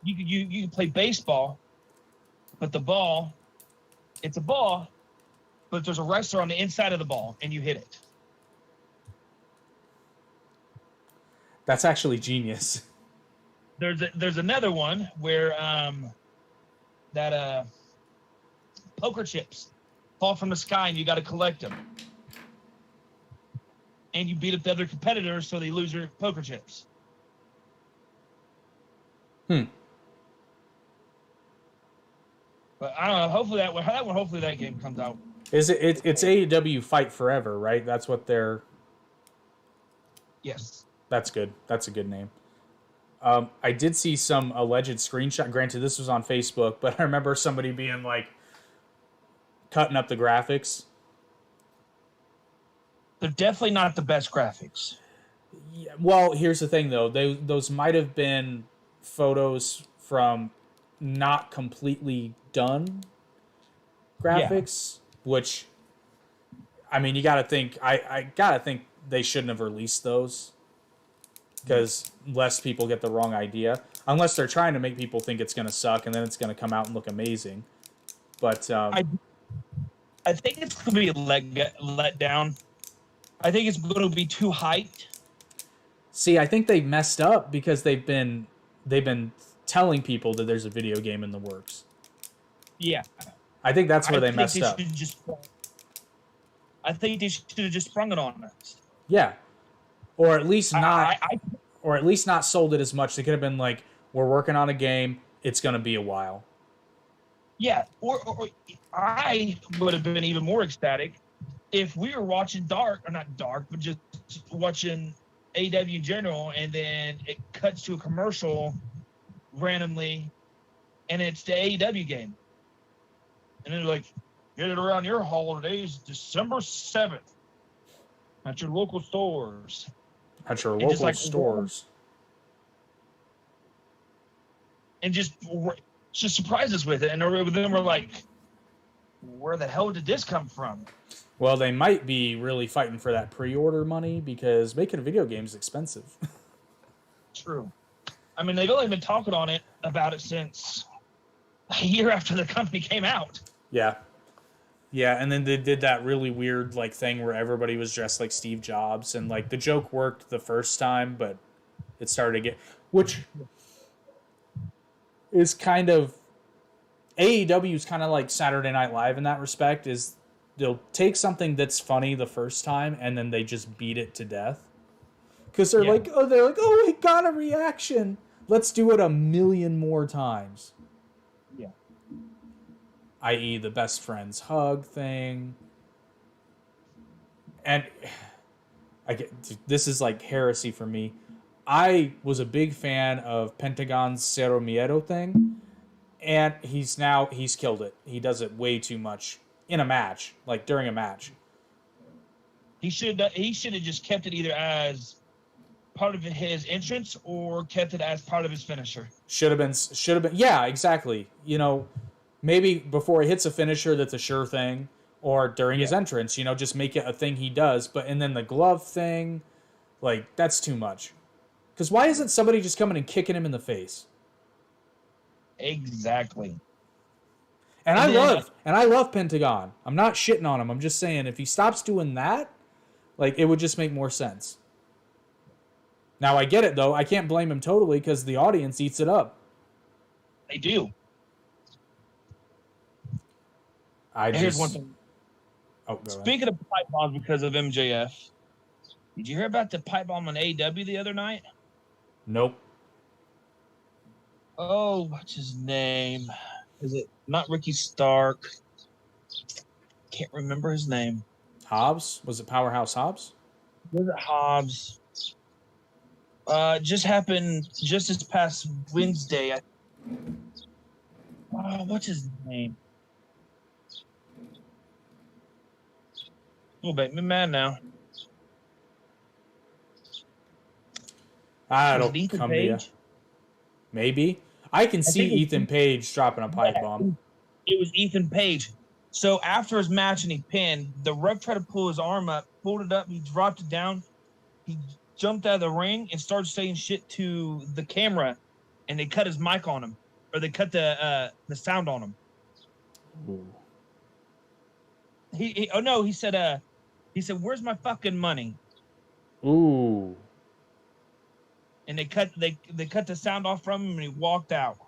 You can play baseball, but it's a ball, but there's a wrestler on the inside of the ball, and you hit it. That's actually genius. There's another one where poker chips fall from the sky, and you got to collect them, and you beat up the other competitors so they lose their poker chips. But I don't know. Hopefully that game comes out. It's AEW Fight Forever, right? That's what they're... Yes. That's good. That's a good name. I did see some alleged screenshot. Granted, this was on Facebook, but I remember somebody being cutting up the graphics. They're definitely not the best graphics. Yeah, well, here's the thing, though. Those might have been photos from not completely done graphics, which, I mean, you got to think. I got to think they shouldn't have released those because less people get the wrong idea. Unless they're trying to make people think it's going to suck and then it's going to come out and look amazing. But I think it's going to be let down. I think it's going to be too hyped. See, I think they messed up because they've been telling people that there's a video game in the works. Yeah. I think that's where they messed up. I think they should have just sprung it on us. Yeah. Or at least not sold it as much. They could have been like, we're working on a game, it's going to be a while. Yeah, or I would have been even more ecstatic if we were watching not Dark, but just watching AEW in general, and then it cuts to a commercial randomly, and it's the AEW game. And they're like, get it around your holidays, December 7th at your local stores. At your And local just like, stores. And just surprise us with it. And then we're like, where the hell did this come from? Well, they might be really fighting for that pre-order money because making a video game is expensive. True. I mean, they've only been talking about it since a year after the company came out. Yeah. Yeah, and then they did that really weird like thing where everybody was dressed like Steve Jobs, and like the joke worked the first time, but it started to get, which is kind of AEW is kind of like Saturday Night Live in that respect. Is they'll take something that's funny the first time and then they just beat it to death because they're like, oh, we got a reaction. Let's do it a million more times. Yeah. I.e., the best friends hug thing. And this is like heresy for me. I was a big fan of Pentagon's Cero Miedo thing, and he's killed it. He does it way too much in a match, like during a match. He should have just kept it either as part of his entrance or kept it as part of his finisher. Should have been. Yeah, exactly. You know, maybe before he hits a finisher that's a sure thing, or during his entrance, you know, just make it a thing he does. And then the glove thing, like, that's too much. Because why isn't somebody just coming and kicking him in the face? Exactly. And I love Pentagon. I'm not shitting on him. I'm just saying if he stops doing that, like, it would just make more sense. Now, I get it, though. I can't blame him totally because the audience eats it up. They do. Here's one thing. Oh, go Speaking of pipe bombs because of MJF, did you hear about the pipe bomb on AEW the other night? Nope. Oh, what's his name? Is it not Ricky Stark? Can't remember his name. Hobbs? Was it Powerhouse Hobbs? Was it Hobbs? Just happened just this past Wednesday. What's his name? Oh, make me mad now. I don't come to you. Maybe. I can see Ethan Page dropping a pipe bomb. It was Ethan Page. So after his match and he pinned, the ref tried to pull his arm up, pulled it up, he dropped it down. He jumped out of the ring and started saying shit to the camera, and they cut his mic on him, or they cut the sound on him. Ooh. He said, "Where's my fucking money?" Ooh. And they cut the sound off from him, and he walked out.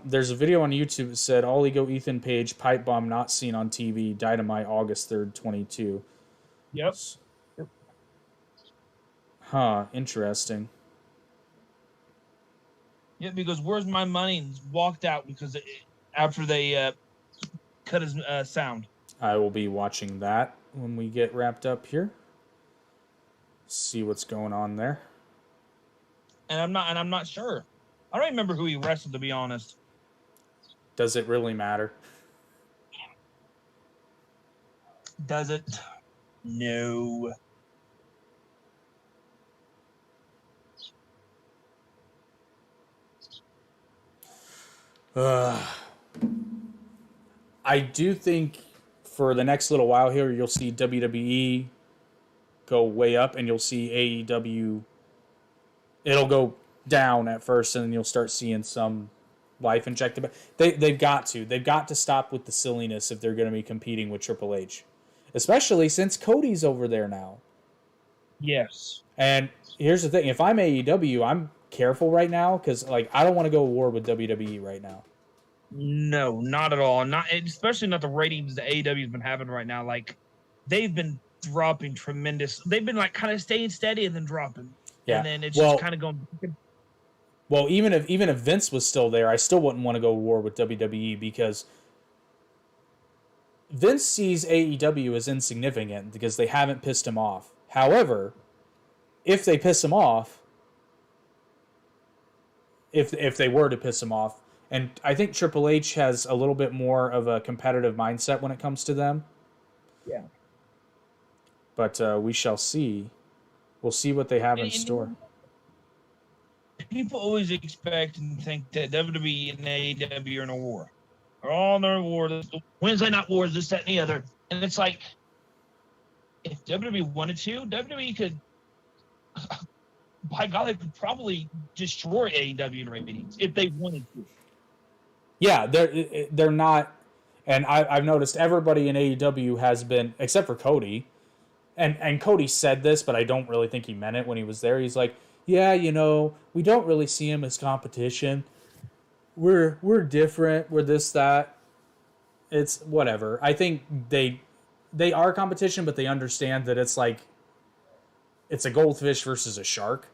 There's a video on YouTube that said All Ego Ethan Page pipe bomb not seen on TV. Dynamite August 3rd, 22. Yep. Huh. Interesting. Yep. He goes, "Where's my money?" And walked out because after they cut his sound. I will be watching that when we get wrapped up here. See what's going on there. And I'm not sure. I don't remember who he wrestled, to be honest. Does it really matter? Does it? No. I do think for the next little while here, you'll see WWE go way up, and you'll see AEW. It'll go down at first, and then you'll start seeing some life injected. They've got to stop with the silliness if they're going to be competing with Triple H, especially since Cody's over there now. Yes. And here's the thing: if I'm AEW, I'm careful right now because I don't want to go to war with WWE right now. No, not at all. Not especially not the ratings that AEW's been having right now. Like, they've been dropping tremendous. They've been kind of staying steady and then dropping. Yeah. And then it's just kind of going. Well, even if Vince was still there, I still wouldn't want to go to war with WWE because Vince sees AEW as insignificant because they haven't pissed him off. However, if they piss him off, if they were to piss him off. And I think Triple H has a little bit more of a competitive mindset when it comes to them. Yeah. But we shall see. We'll see what they have in store. People always expect and think that WWE and AEW are in a war. They're all in a war. Wednesday night wars, this, that, and the other. And it's like, if WWE wanted to, WWE could, by God, they could probably destroy AEW in ratings if they wanted to. Yeah, they're not, and I've noticed everybody in AEW has been, except for Cody, and Cody said this, but I don't really think he meant it when he was there. He's like, yeah, we don't really see him as competition. We're different. We're this, that. It's whatever. I think they are competition, but they understand that it's like it's a goldfish versus a shark.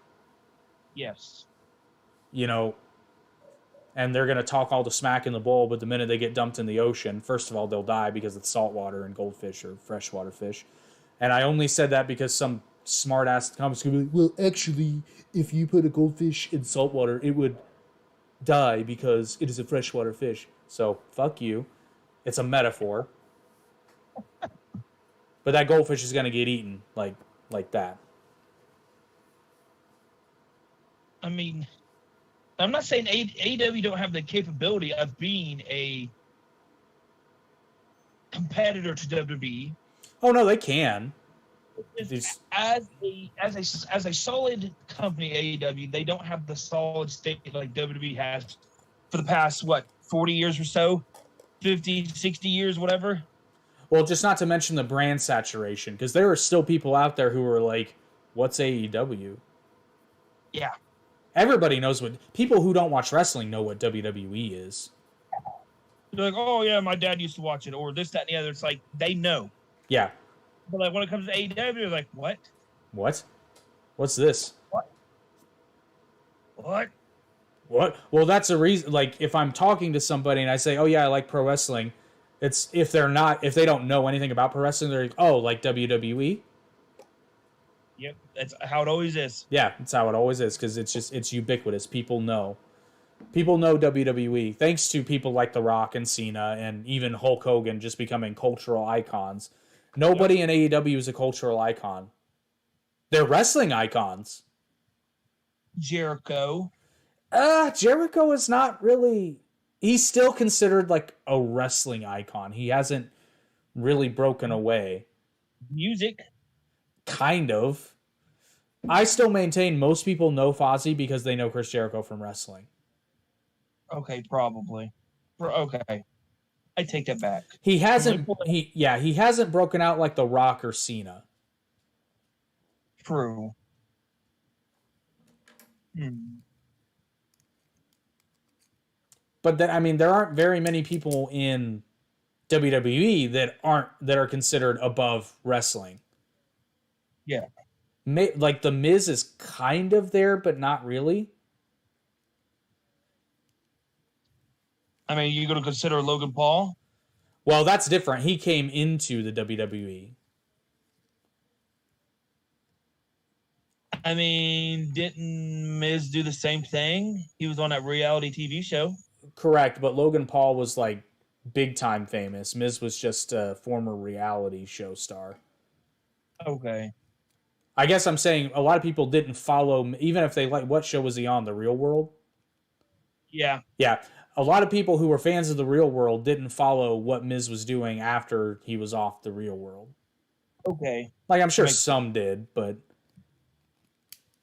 Yes. And they're going to talk all the smack in the bowl, but the minute they get dumped in the ocean, first of all, they'll die because it's saltwater and goldfish or freshwater fish. And I only said that because some smart-ass comments could be like, well, actually, if you put a goldfish in saltwater, it would die because it is a freshwater fish. So, fuck you. It's a metaphor. But that goldfish is going to get eaten like that. I mean, I'm not saying AEW don't have the capability of being a competitor to WWE. Oh no, they can. As a solid company, AEW, they don't have the solid state like WWE has for the past 40 years or so, 50, 60 years, whatever. Well, just not to mention the brand saturation, because there are still people out there who are like, "What's AEW?" Yeah. Everybody knows people who don't watch wrestling know what WWE is. They're like, oh yeah, my dad used to watch it, or this, that, and the other. It's like they know. Yeah. But like when it comes to AEW, they're like, what? What? What's this? What? Well, that's a reason. Like, if I'm talking to somebody and I say, "Oh yeah, I like pro wrestling," it's if they don't know anything about pro wrestling, they're like, "Oh, like WWE." Yep, that's how it always is. Yeah, that's how it always is because it's ubiquitous. People know WWE thanks to people like The Rock and Cena and even Hulk Hogan just becoming cultural icons. Nobody in AEW is a cultural icon. They're wrestling icons. Jericho. Jericho is not really. He's still considered like a wrestling icon. He hasn't really broken away. Music. Kind of. I still maintain most people know Fozzy because they know Chris Jericho from wrestling. Okay, probably. Okay. I take that back. He hasn't broken out like The Rock or Cena. True. But then there aren't very many people in WWE that are considered above wrestling. Yeah. Like The Miz is kind of there, but not really. I mean, you going to consider Logan Paul? Well, that's different. He came into the WWE. I mean, didn't Miz do the same thing? He was on that reality TV show. Correct, but Logan Paul was like big time famous. Miz was just a former reality show star. Okay. I guess I'm saying a lot of people didn't follow, even if they like, what show was he on? The Real World? Yeah. Yeah. A lot of people who were fans of The Real World didn't follow what Miz was doing after he was off The Real World. Okay. Like, I'm sure some did, but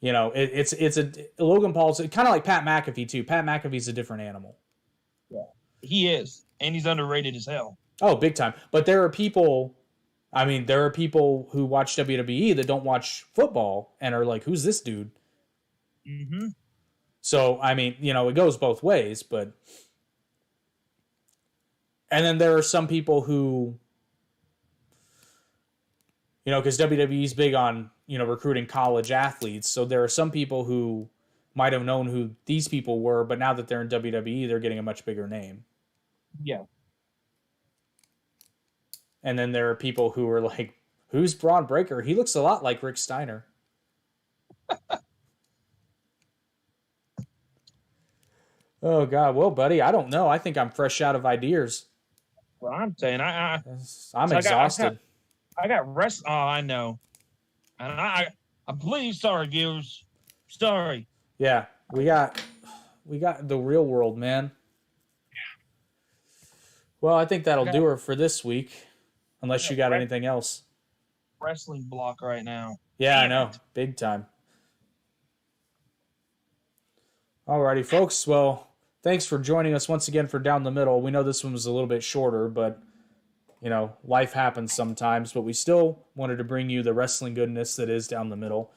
Logan Paul's kind of like Pat McAfee too. Pat McAfee's a different animal. Yeah. He is. And he's underrated as hell. Oh, big time. But there are people who watch WWE that don't watch football and are like, who's this dude? Mm-hmm. So, it goes both ways, but... And then there are some people who... because WWE's big on, recruiting college athletes. So there are some people who might have known who these people were, but now that they're in WWE, they're getting a much bigger name. Yeah. And then there are people who are like, who's Braun Breaker? He looks a lot like Rick Steiner. Oh God, well, buddy, I don't know. I think I'm fresh out of ideas. Well, I'm saying I'm so exhausted. I got rest. Oh, I know, and I'm pleased. Sorry, viewers. Sorry. Yeah, we got the real world, man. Well, I think I that'll got do her for this week, I unless got you got anything else. wrestling block right now. Yeah, I Damn know, it. big time. Alrighty, folks. Well, thanks for joining us once again for Down the Middle. We know this one was a little bit shorter, but life happens sometimes. But we still wanted to bring you the wrestling goodness that is Down the Middle.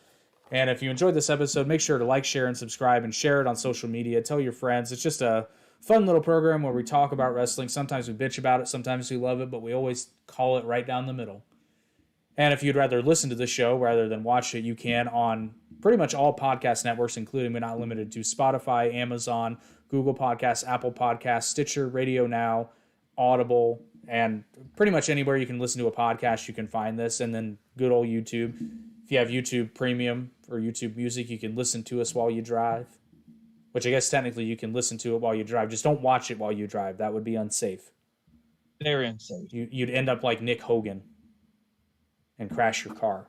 And if you enjoyed this episode, make sure to like, share, and subscribe, and share it on social media. Tell your friends. It's just a fun little program where we talk about wrestling. Sometimes we bitch about it, sometimes we love it, but we always call it right down the middle. And if you'd rather listen to the show rather than watch it, you can on pretty much all podcast networks, including but not limited to Spotify, Amazon, Google Podcasts, Apple Podcasts, Stitcher, Radio Now, Audible, and pretty much anywhere you can listen to a podcast, you can find this. And then good old YouTube. If you have YouTube Premium or YouTube Music, you can listen to us while you drive, which I guess technically you can listen to it while you drive. Just don't watch it while you drive. That would be unsafe. Very unsafe. You'd end up like Nick Hogan and crash your car.